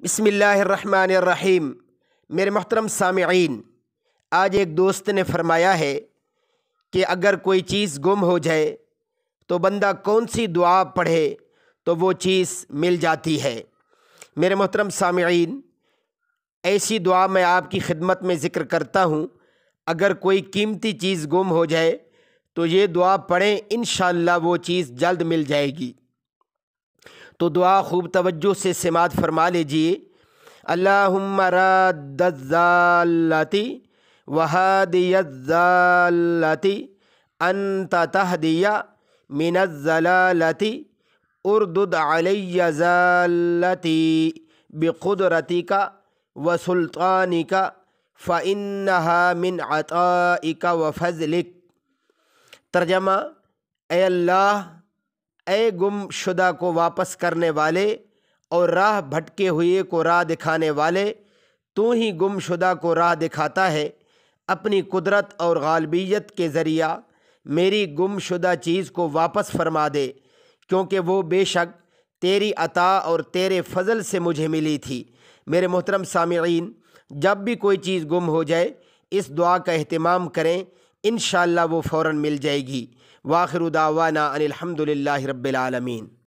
بسم اللہ الرحمن الرحیم۔ میرے محترم سامعین، آج ایک دوست نے فرمایا ہے کہ اگر کوئی چیز گم ہو جائے تو بندہ کون سی دعا پڑھے تو وہ چیز مل جاتی ہے۔ میرے محترم سامعین، ایسی دعا میں آپ کی خدمت میں ذکر کرتا ہوں۔ اگر کوئی قیمتی چیز گم ہو جائے تو یہ دعا پڑھیں، انشاءاللہ وہ چیز جلد مل جائے گی۔ تو دعا خوب توجہ سے سماعت فرما لیجئے۔ اللہم راد الضالۃ وہادی الضالۃ انت تہدی من الضلالۃ اردد علی ضالتی بقدرتک وسلطانک فإنہا من عطائک وفضلک۔ ترجمہ: اے اللہ، اے گم شدہ کو واپس کرنے والے اور راہ بھٹکے ہوئے کو راہ دکھانے والے، تو ہی گم شدہ کو راہ دکھاتا ہے۔ اپنی قدرت اور غالبیت کے ذریعہ میری گم شدہ چیز کو واپس فرما دے، کیونکہ وہ بے شک تیری عطا اور تیرے فضل سے مجھے ملی تھی۔ میرے محترم سامعین، جب بھی کوئی چیز گم ہو جائے اس دعا کا اہتمام کریں، انشاءاللہ وہ فوراً مل جائے گی۔ وآخر دعوانا ان الحمد للہ رب العالمین۔